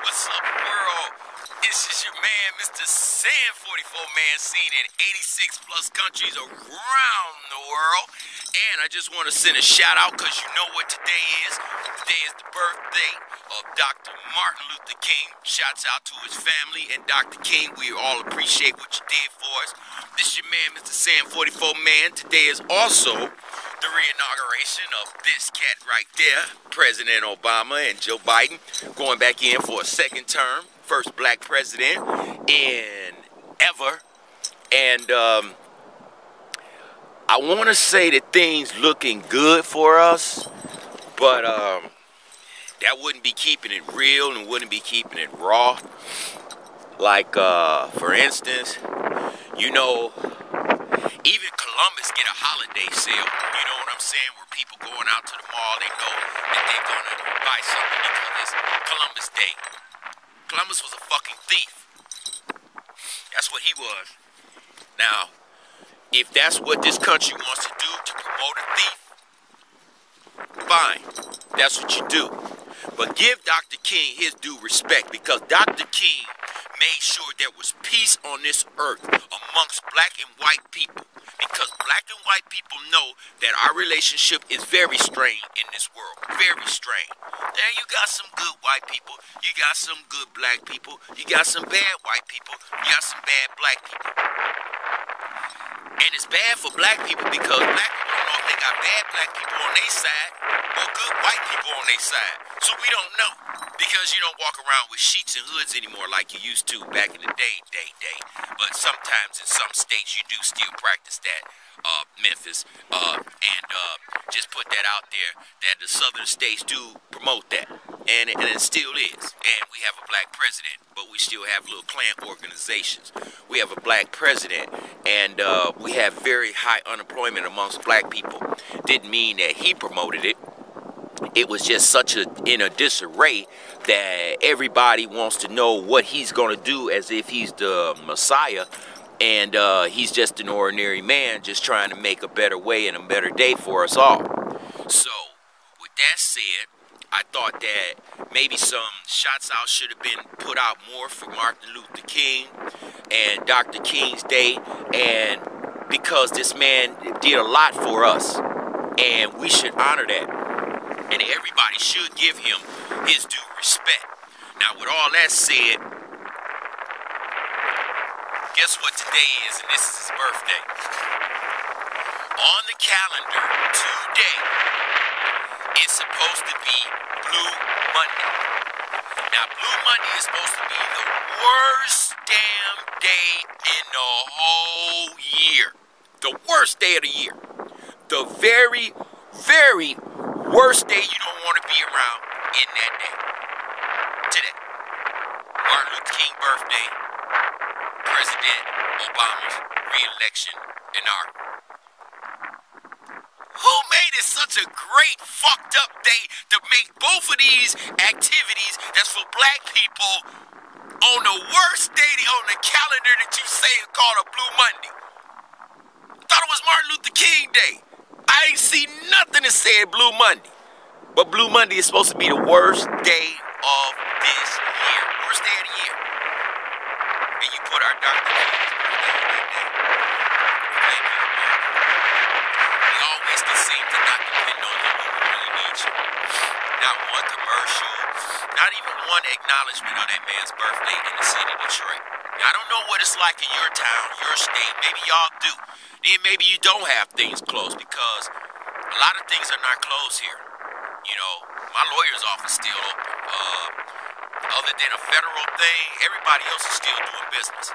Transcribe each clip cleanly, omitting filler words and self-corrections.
What's up, world? This is your man, MrSan44Man, seen in 86 plus countries around the world. And I just want to send a shout out because you know what today is. Today is the birthday of Dr. Martin Luther King. Shouts out to his family and Dr. King. We all appreciate what you did for us. This is your man, MrSan44Man. Today is also the re-inauguration of this cat right there, President Obama and Joe Biden, going back in for a second term, first black president in ever. And I want to say that things looking good for us, but that wouldn't be keeping it real and wouldn't be keeping it raw. Like, for instance, you know, even Columbus get a holiday sale, you know what I'm saying, where people going out to the mall, they know that they're going to buy something because it's Columbus Day. Columbus was a fucking thief. That's what he was. Now, if that's what this country wants to do to promote a thief, fine, that's what you do. But give Dr. King his due respect, because Dr. King made sure there was peace on this earth amongst black and white people, because black and white people know that our relationship is very strained in this world, very strained. Then you got some good white people, you got some good black people, you got some bad white people, you got some bad black people. And it's bad for black people because black people don't know if they got bad black people on their side or good white people on their side. So we don't know, because you don't walk around with sheets and hoods anymore like you used to back in the day. But sometimes in some states you do still practice that, Memphis, and just put that out there, that the southern states do promote that, and it still is. And we have a black president, but we still have little clan organizations. We have a black president, and we have very high unemployment amongst black people. Didn't mean that he promoted it. It was just in a disarray that everybody wants to know what he's going to do, as if he's the Messiah, and he's just an ordinary man just trying to make a better way and a better day for us all. So, with that said, I thought that maybe some shots out should have been put out more for Martin Luther King and Dr. King's Day, and because this man did a lot for us, and we should honor that. And everybody should give him his due respect. Now, with all that said, guess what today is, and this is his birthday. On the calendar today, it's supposed to be Blue Monday. Now, Blue Monday is supposed to be the worst damn day in the whole year. The worst day of the year. The very, very worst day you don't want to be around in that day. Today. Martin Luther King birthday. President Obama's re-election inaugural. Who made it such a great fucked up day to make both of these activities that's for black people on the worst day on the calendar that you say is called a Blue Monday? I thought it was Martin Luther King Day. I ain't see nothing that said Blue Monday. But Blue Monday is supposed to be the worst day of this year. Worst day of the year. And you put our Dr. King's birthday on that day. Thank you, America. We always can seem to not depend on you when we really need you. Not one commercial, not even one acknowledgement of that man's birthday in the city of Detroit. Now, I don't know what it's like in your town, your state. Maybe y'all do. Then maybe you don't have things closed, because a lot of things are not closed here. You know, my lawyer's office is still open. Other than a federal thing, everybody else is still doing business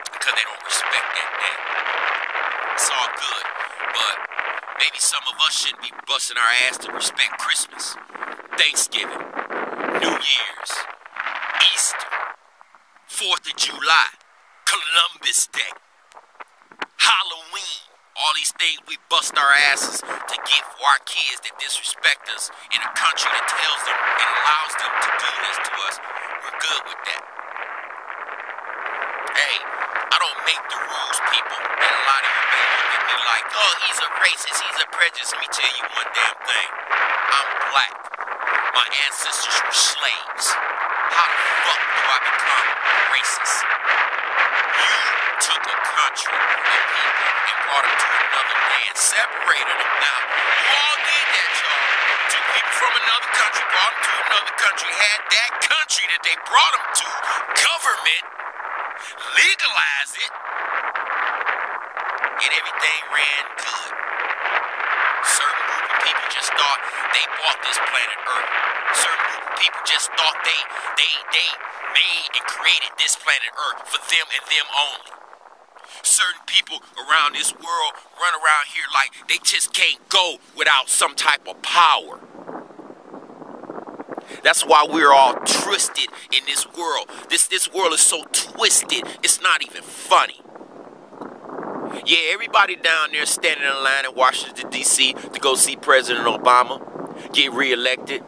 because they don't respect that day. It's all good, but maybe some of us shouldn't be busting our ass to respect Christmas, Thanksgiving, New Year's, Easter, 4th of July, Columbus Day, Halloween. All these things we bust our asses to get for our kids that disrespect us in a country that tells them and allows them to do this to us. We're good with that. Hey, I don't make the rules, people. And a lot of you may look at me like, oh, he's a racist, he's a prejudiced. Let me tell you one damn thing. I'm black. My ancestors were slaves. how the fuck do I become racist? You took a country of people and brought them to another land, separated them. Now, you all did that, y'all. Took people from another country, brought them to another country, had that country that they brought them to, government, legalize it, and everything ran good. Certain group of people just thought they bought this planet Earth. Certain group of people just thought they made and created this planet Earth for them and them only. Certain people around this world run around here like they just can't go without some type of power. That's why we're all twisted in this world. This world is so twisted, it's not even funny. Yeah, everybody down there standing in line in Washington, D.C. to go see President Obama get reelected.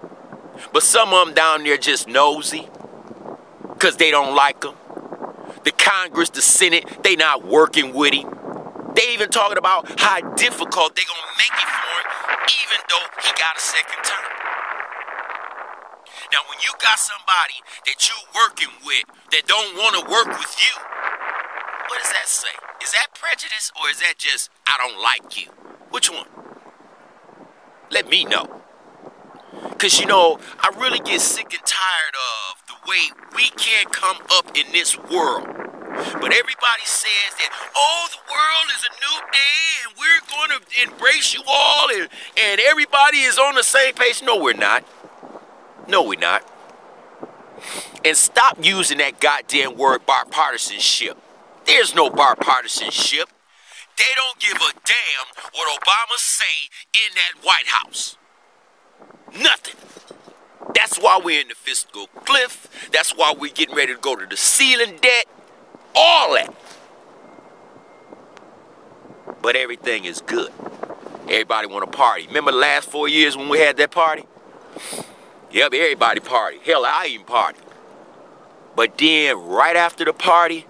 But some of them down there just nosy because they don't like him. The Congress, the Senate, they not working with him. They even talking about how difficult they going to make it for him, even though he got a second term. Now, when you got somebody that you're working with that don't want to work with you, what does that say? Is that prejudice or is that just, I don't like you? Which one? Let me know. Because, you know, I really get sick and tired of the way we can't come up in this world. But everybody says that, oh, the world is a new day and we're going to embrace you all and everybody is on the same page. No, we're not. No, we're not. And stop using that goddamn word bipartisanship. There's no bipartisanship. They don't give a damn what Obama say in that White House. Nothing. That's why we're in the fiscal cliff. That's why we're getting ready to go to the ceiling debt. All that. But everything is good. Everybody want to party. Remember the last 4 years when we had that party? Yep, everybody party. Hell, I even party. But then, right after the party,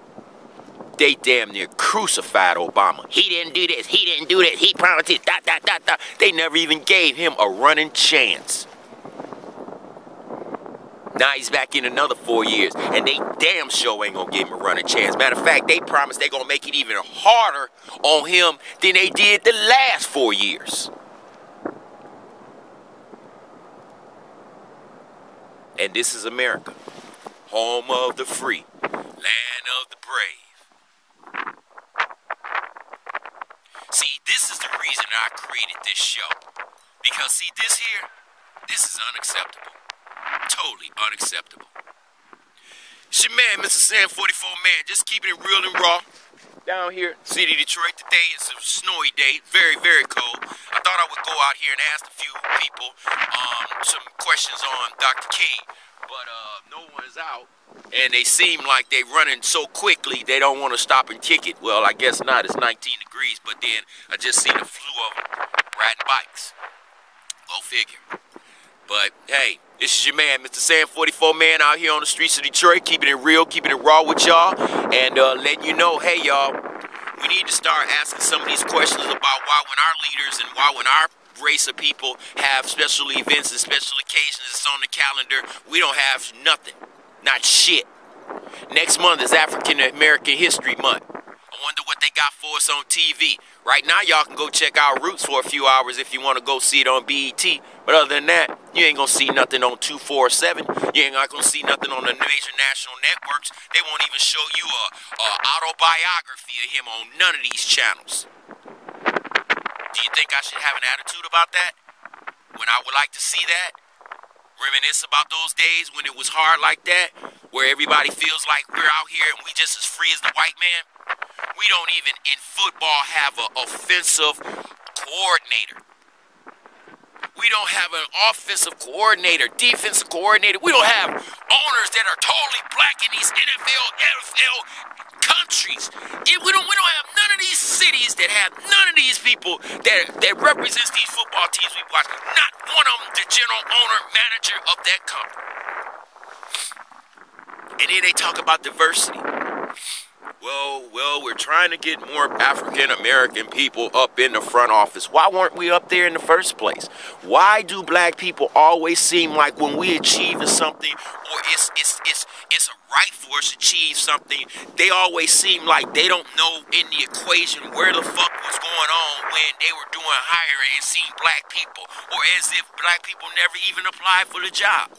they damn near crucified Obama. He didn't do this. He didn't do that. He promised it. They never even gave him a running chance. Now he's back in another 4 years, and they damn sure ain't gonna give him a running chance. Matter of fact, they promised they gonna make it even harder on him than they did the last 4 years. And this is America, home of the free, land of the brave. See, this is the reason I created this show. Because, see, this here, this is unacceptable. Totally unacceptable. It's your man, MrSan44Man, just keeping it real and raw. Down here, city of Detroit. Today is a snowy day, very, very cold. I thought I would go out here and ask a few people some questions on Dr. King, but no one is out, and they seem like they're running so quickly they don't want to stop and kick it. Well, I guess not. It's 19 degrees, but then I just seen a slew of them riding bikes. Go figure. But hey, this is your man, MrSan44Man, out here on the streets of Detroit, keeping it real, keeping it raw with y'all, and letting you know, hey y'all, we need to start asking some of these questions about why when our leaders and why when our race of people have special events and special occasions that's on the calendar, we don't have nothing, not shit. Next month is African American History Month. I wonder what they got for us on TV. Right now, y'all can go check out Roots for a few hours if you want to go see it on BET. But other than that, you ain't going to see nothing on 247. You ain't not going to see nothing on the major national networks. They won't even show you a autobiography of him on none of these channels. Do you think I should have an attitude about that? When I would like to see that? Reminisce about those days when it was hard like that? Where everybody feels like we're out here and we just as free as the white man? We don't even in football have an offensive coordinator. We don't have an offensive coordinator, defensive coordinator. We don't have owners that are totally black in these NFL countries. We don't have none of these cities that have none of these people that represents these football teams we watch. Not one of them the general owner, manager of that company. And then they talk about diversity. Well, we're trying to get more African-American people up in the front office. Why weren't we up there in the first place? Why do black people always seem like when we achieve something, or it's a right for us to achieve something, they always seem like they don't know in the equation where the fuck was going on when they were doing hiring and seeing black people, or as if black people never even applied for the job.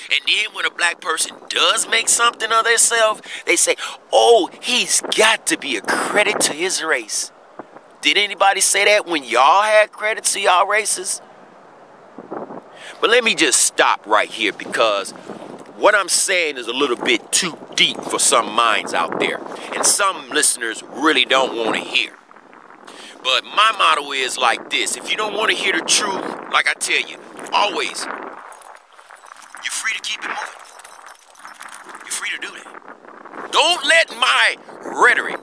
And then when a black person does make something of themselves, they say, oh, he's got to be a credit to his race. Did anybody say that when y'all had credit to y'all races? But let me just stop right here, because what I'm saying is a little bit too deep for some minds out there. And some listeners really don't want to hear. But my motto is like this. If you don't want to hear the truth, like I tell you, always, you're free to keep it moving. You're free to do that. Don't let my rhetoric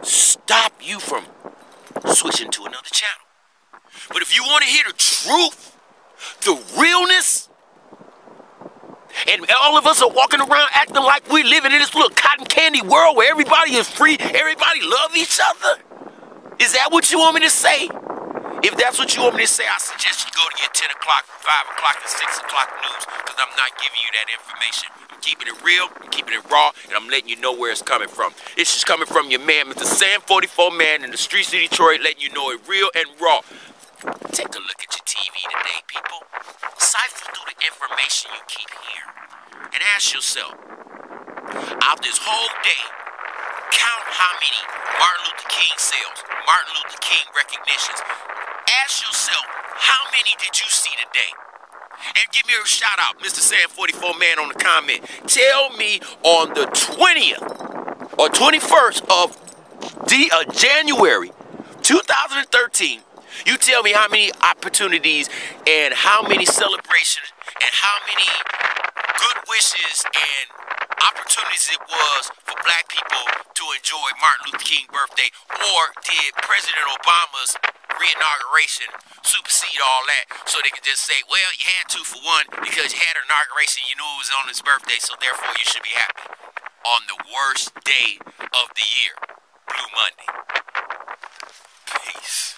stop you from switching to another channel. But if you want to hear the truth, the realness, and all of us are walking around acting like we're living in this little cotton candy world where everybody is free, everybody love each other, is that what you want me to say? If that's what you want me to say, I suggest you go to your 10 o'clock, 5 o'clock, and 6 o'clock news, because I'm not giving you that information. I'm keeping it real, I'm keeping it raw, and I'm letting you know where it's coming from. It's just coming from your man, MrSan44Man, in the streets of Detroit, letting you know it real and raw. Take a look at your TV today, people. Siphon through the information you keep hearing, and ask yourself, out this whole day, count how many Martin Luther King sales, Martin Luther King recognitions. Ask yourself, how many did you see today? And give me a shout out, MrSan44Man, on the comment. Tell me on the 20th or 21st of January 2013, you tell me how many opportunities and how many celebrations and how many good wishes and opportunities it was for black people to enjoy Martin Luther King birthday, or did President Obama's re-inauguration supersede all that, so they could just say, well, you had 2 for 1 because you had an inauguration, you knew it was on his birthday, so therefore you should be happy. On the worst day of the year, Blue Monday. Peace.